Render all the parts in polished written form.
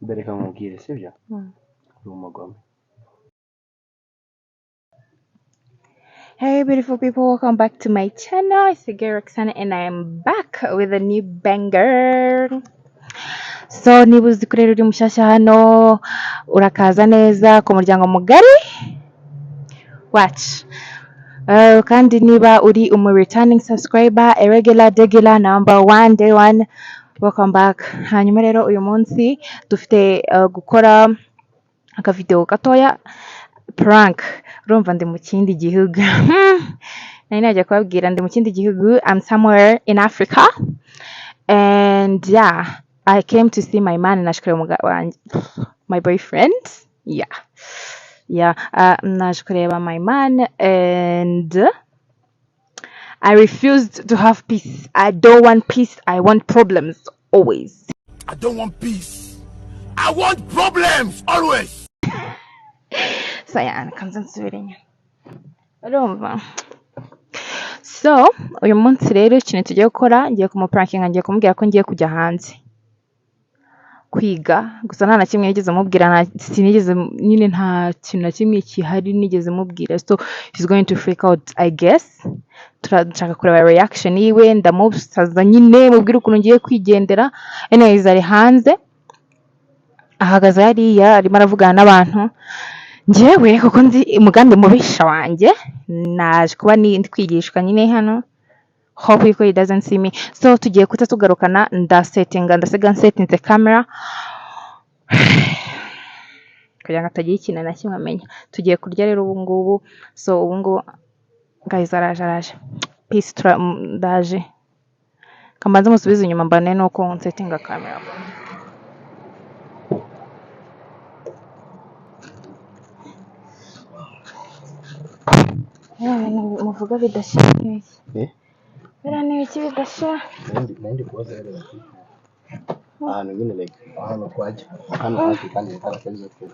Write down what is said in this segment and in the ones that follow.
Bereka mubwire sibyo umugome. Hey beautiful people, welcome back to my channel. It's your girl Cyane and I am back with a new banger. So niba uzi ko rero uri mushyashya hano urakaza neza ku muryango mugari watch. Kandi niba uri returning subscriber, a regular degular number one, day one, welcome back. Hanyuma rero uyu munsi dufite gukora akavideo gatoya prank. Urumva ndi mu kindi gihugu. Nari najya kubabwira ndi mu kindi gihugu. I'm somewhere in Africa. And yeah, I came to see my man my boyfriend. Yeah. Naje kureba my man and I refused to have peace. I don't want peace. I want problems always. I don't want peace. I want problems always. So yeah, kanze nsubire inyuma. Urumva? So uyu munsi rero ikintu tugiye gukora, ngiye kumuprankinga, ngiye kumubwira ko ngiye kujya hanze kwiga. Gusa nta na kimwe nigeze mubwira, sinigeze nyine, nta kintu na kimwe kihari nigeze mubwira. So he's going to freak out, I guess. Turashaka kureba reaction yiwe, ndamusaza nyine mubwira ukuntu ngiye kwigendera. Anyways, ari hanze ahagaze hariya arimo aravugana n'abantu. Njyewe kuko nzi umugambi mubisha wanjye, naje kuba ndi kwigishwa nyine hano. Hope he doesn't see me. So tugiye kuta tugarukana, ndasiga nsetinze camera kugira ngo atagira ikintu na kimwe amenya. Tugiye kurya rero ubu ngubu. So ubu ngubu guys, araje peace, ndaje kamanze musubize inyuma mbane nuko nsetinga camera. Muvuga bidashimye. Bera ni iki bidashya? Nandi kubaza rero. Ahantu nyine like ahantu kwaje. Hano hafi kandi karakenze twe.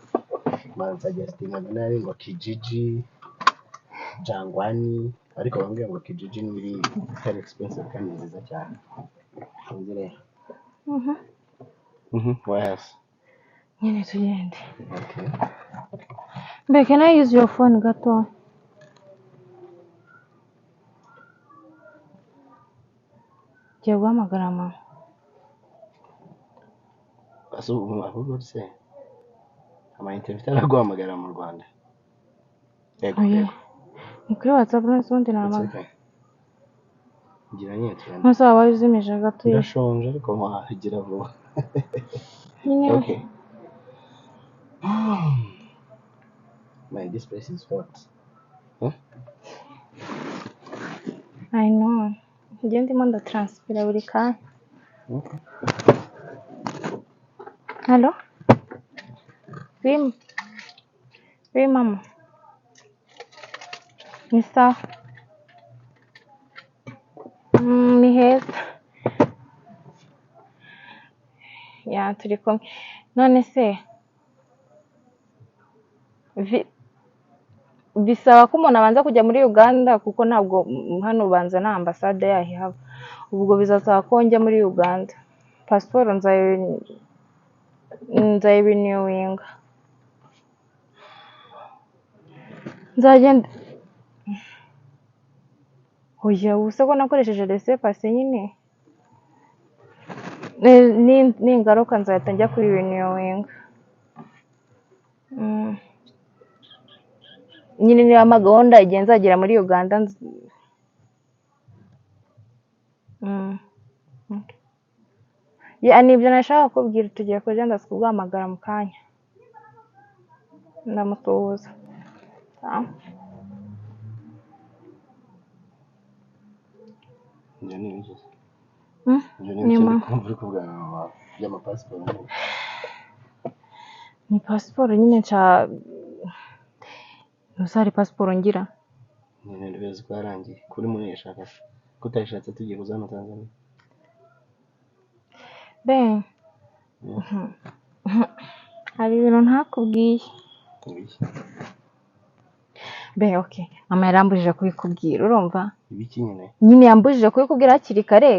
Manza suggesting nari ngo Kijiji Jangwani, ariko bambwiye ngo Kijiji ni biri very expensive kandi nziza cyane. Nzire. What else? Nyine tugende. Okay. But can I use your phone gato? Jya guhamagara mama. Aso ahubwo se ama interview araguhamagara mu Rwanda. Yego. Ni kuri WhatsApp n'undi nama. Ngira nyine cyane. Nose waba uzimije gato. Ndashonje ariko mwahigira vuba. Okay. Man, this place is hot. Huh? I know. Njye ndimo ndatranspira buri kanya. Okay. Hello? Oui, mama. Ni sawa. Ni heza. Ya, turi kumwe. None se bisaba ko umuntu abanza kujya muri Uganda kuko ntabwo hano ubanza na ambasade yahihaba. Ubwo bizasaba ko njya muri Uganda. Passport renewing. Nzagenda. Oya, ubuse ko nakoresheje laissez-passer nyine. Ni ingaruka nzahita njya kuri renewing. Nyine niba amagahunda igihe nzagera muri Uganda. Nibyo nashaka kubwira, tugiye kujya ndasubwamagara mu kanya. Ndamusuhuza. Njye ni iki? Ni pasiporo nyine nca ntusari pasiporo ngira. Nyine ndabezi ko yarangiye. Kuri muri yashaka kutayishatse tugiye kuzana Tanzania. Hari ibintu ntakubwiye. Okay. Mama yarambujije kubikubwira, urumva? Ibiki nyine? Nyine yambujije kubikubwira hakiri kare.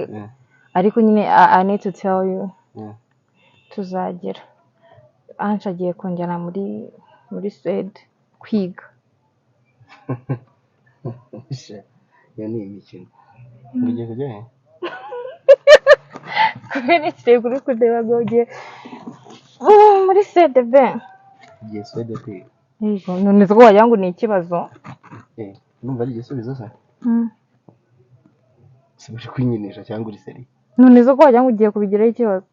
Ariko nyine I need to tell you. Tuzagera. Ange agiye kunjyana muri Swede kwiga. Iyo ni imikino. Ngiye kujya he? Ngiye kuri kureba ngo ugiye muri Swede be. Ngiye Swede kwiga. Yego, none zo wagira ngo ni ikibazo. Numva ari igisubizo se? Sibuje kwinyinisha cyangwa uri seri. None zo wagira ngo ugiye kubigiraho ikibazo.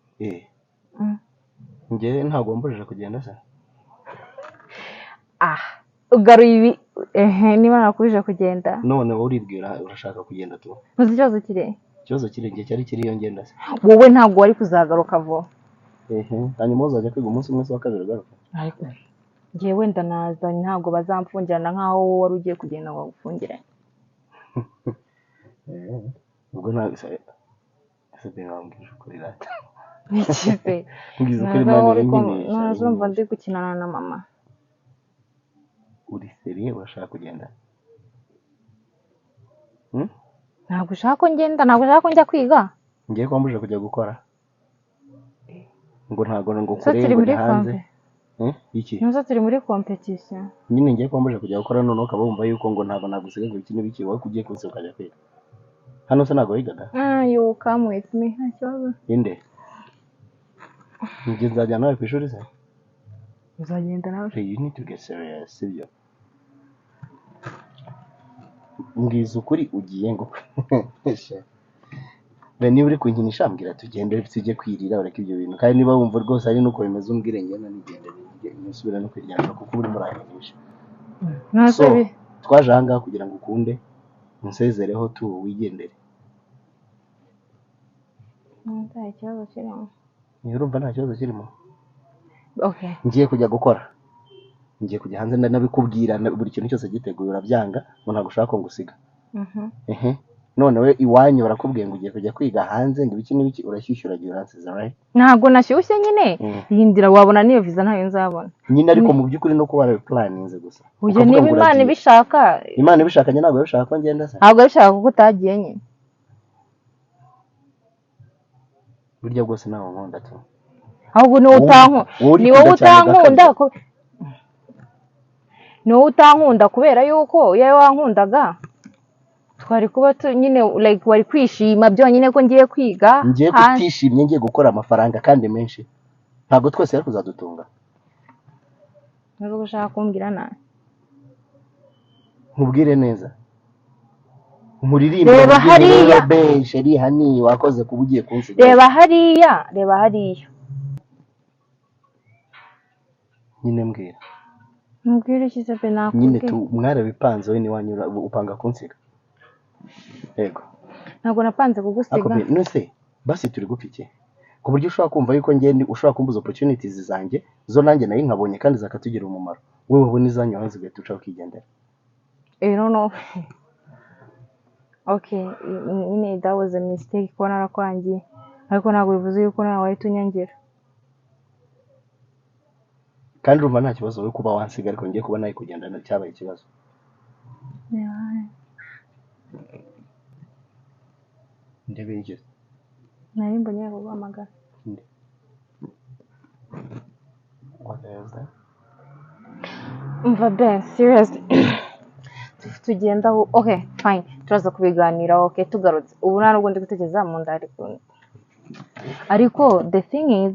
Ngiye ntabwo mbujije kugenda se. Ugaruye ibi niba nakubije kugenda. None wowe uribwira urashaka kugenda tu. Muzi ikibazo kire? Ikibazo kire ngiye cyari kiri iyo ngenda se. Wowe ntabwo wari kuzagaruka vuba. Hanyuma uzajya kwiga umunsi umwe wa kabiri garuka. Ngiye wenda naza ntabwo bazamfungirana nkaho wowe wari ugiye kugenda ngo bagufungirane. Ubwo ntabwo ese bingambwije kuri rata. Nikize. Ngize kuri mani nyine. Nazumva ndi gukinana na mama. Uri seriye urashaka kugenda? Ntabwo ushaka ko ngenda, ntabwo ushaka ko njya kwiga. Ngiye kwambuje kujya gukora. Ngo ntabwo ngo kure ngo hanze. Iki? Ntuza turi muri competition. Nyine ngiye kwambuje kujya gukora none ukaba wumva yuko ngo ntabwo nagusiga ngo iki n'ibiki wowe kugiye kunse ukajya kwiga. Hano se ntabwo wigaga? You come with me. Ntakibazo. Inde? Ngiye nzajya nawe ku ishuri se? Uzagenda nawe? You need to get serious, sibyo? Mbwiza ukuri ugiye ngo niba uri kunkinisha mbwira tugende tujye kwirira ureke ibyo bintu kandi niba wumva rwose ari nuko bimeze umbwire ngena nigende nisubira no kwiryana kuko uri murayinisha. Twaje ahangaha kugira ngo ukunde unsezereho tu wigendere. Nta kibazo kirimo. Urumva nta kibazo kirimo? Okay. Ngiye kujya gukora. Ngiye kujya hanze nabikubwira buri kintu cyose giteguye urabyanga ngo ntabwo ushaka ngo usiga. None we iwanyu barakubwiye ngo ugiye kujya kwiga hanze ngo ibiki n'ibiki urashyushyura gihe uransiza right? Ntabwo nashyushye nyine. Yindira wabona niyo visa ntayo nzabona. Nyine ariko mu by'ukuri no kuba planinze gusa. Uje niba Imana ibishaka. Imana ibishaka nyine ntabwo yabishaka ko ngenda se. Ntabwo yabishaka kuko utagiye nyine. Burya bwose nawe nkunda tu. Ahubwo ni wowe utankunda ko ni wowe utankunda kubera yuko iyo wankundaga twari kuba nyine like wari kwishima byonyine ko ngiye kwiga. Ngiye kutishimye ngiye gukora amafaranga kandi menshi ntabwo twese yari kuzadutunga. Ntabwo gushaka kumbwira nawe. Nkubwire neza. Umuririmbo reba hariya sheri hani wakoze kuba ugiye kunsiga. Reba hariya. Nyine mbwira. Mbwira iki se pe nakubwiye. Nyine tu mwara bipanze we ni wanyura upanga kunsiga. Yego. Ntabwo napanze kugusiga. Akobe nose basi turi gupfike. Ku buryo ushobora kumva yuko ngende ushobora kumbuza opportunities zanjye zo nanjye nayi nkabonye kandi zakatugira umumaro. Wewe ubone izanyu hanze ugahita ukigendera. No. Okay, that was a mistake ko narakwangiye. Ariko ntabwo bivuze yuko nawe wahita unyangira. Kandi urumva nta kibazo we kuba wansiga ariko ngiye kuba nayi kugendana cyabaye ikibazo. Ndebe iki? Nari mbonye kuguhamagara. What else then? Umva be, seriously. Tugenda okay, fine. Turaza kubiganira okay tugarutse. Ubu ntabwo ndi gutekereza mu nda ariko the thing is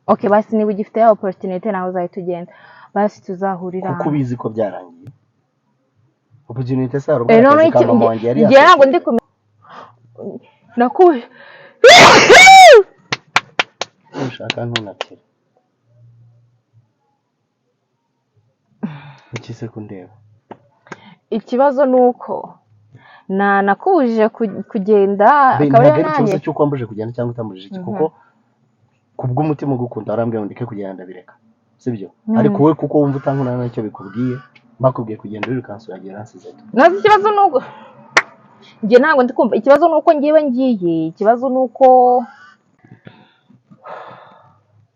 okay basi niba ugifite ya opportunity nawe uzahita ugenda. Basi tuzahurira. Kuko bizi ko byarangiye. Opportunity se arubwo kama mwanje yari. Ngiye ntabwo ndi nakuye. Ushaka ntunakire. Iki se kundeba. Ikibazo nuko nakubujije kugenda akaba yananye cyo kwambuje kugenda cyangwa utambujije iki kuko kubw'umutima gukunda arambye ngo ndike kugenda bireka sibyo ariko we kuko wumva utankuna nacyo bikubwiye bakubwiye kugenda uri kansura agira nsize nazi ikibazo nuko ngiye ntabwo ndi kumva ikibazo nuko ngiye ikibazo nuko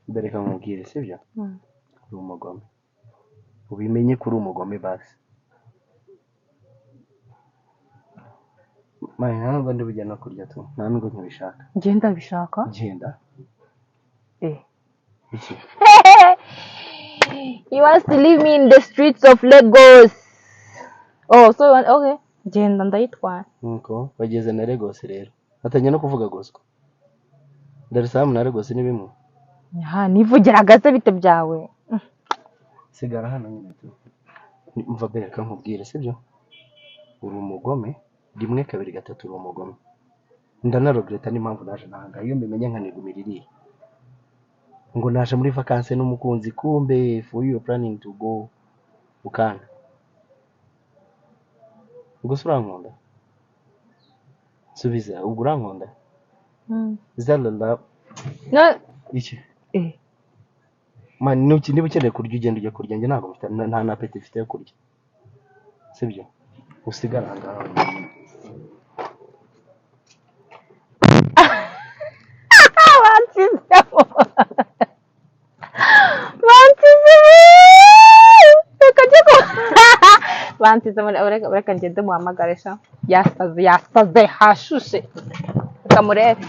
bereka nkubwire sibyo uri umugome ubimenye kuri umugome basi ntabwo ndi bujyana kurya tu nta nubwo nkibishaka ngenda bishaka genda iki He wants to leave me in the streets of Lagos. Oh, so okay. Genda ndayitwara. Nuko bageze na Lagos rero. Batangiye no kuvuga gosco. Dar es Salaam na Lagos ni bimwe. Nivugiraga se bite byawe. Sigara hano nyine tu. Mva bereka nkubwire sibyo? Uri umugome, rimwe kabiri gatatu uri umugome. Ndanaregreta n'impamvu naje nanga. Iyo mbimenye nkanigumiririye. Ngo naje muri vacances n'umukunzi kumbe for you planning to go ukanga. Gusa urankunda. Subiza ubwo urankunda. Zalala. No. Iki? Man nuki niba ukeneye kurya ugenda ujya kurya njye ntabwo mfite nta na appetite mfite yo kurya. Sibyo? Usigara ngaho. Bansize ureka ngende muhamagarisha yasaze hashushe kamurebe.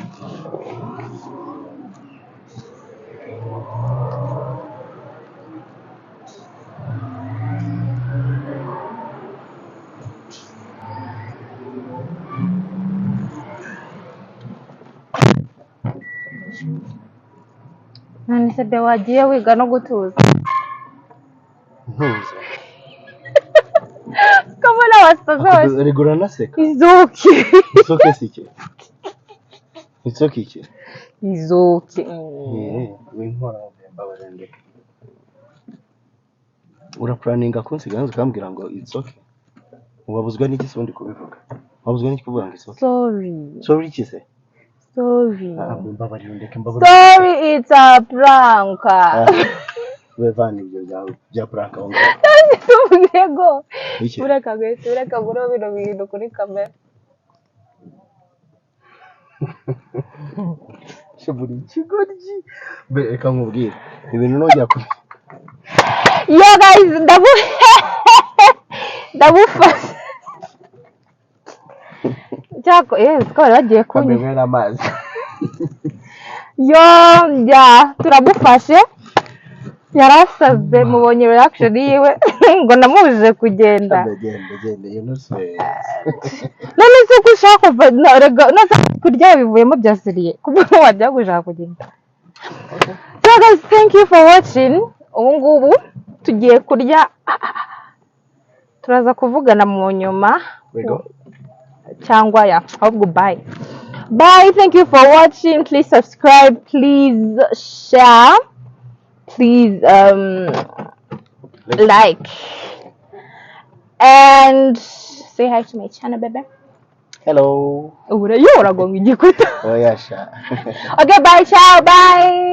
Nani se de wagiye wiga no gutuza. Ntuza. Kabona wasaze. Regura naseka. Izuki. Isoke sike. Isoke iki? Izuki. Winkora mbabarende. Ura planninga kunsiga nzo kambwira ngo isoke. Ubabuzwa n'iki sondi kubivuga. Wabuzwa n'iki kuvuga ngo isoke. Sorry kise. Sorry. Mbabarende Sorry, it's a prank. Wevani ibyo bya prank aho. Yego. Ureka buro bino bintu kuri kamera. Shoburi kigoryi. Bereka nkubwire. Ibintu nojya kuri. Yo guys, ndabufashe. Chako, twari bagiye kunywa. Kamera amazi. Yo, turamufashe. Yarasaze mubonye reaction yiwe ngo namuje kugenda. Genda yunuse. None se kushaka kurya bivuyemo byasiriye kuba wajya gushaka kugenda. So guys, thank you for watching. Ubu ngubu tugiye kurya, turaza kuvugana mu nyuma cyangwa ya ahubwo bye. Thank you for watching. Please subscribe, please share, please like, and say hi to my channel, baby. Hello. Uragonga igikuta. Oyasha. Okay, bye, ciao, bye.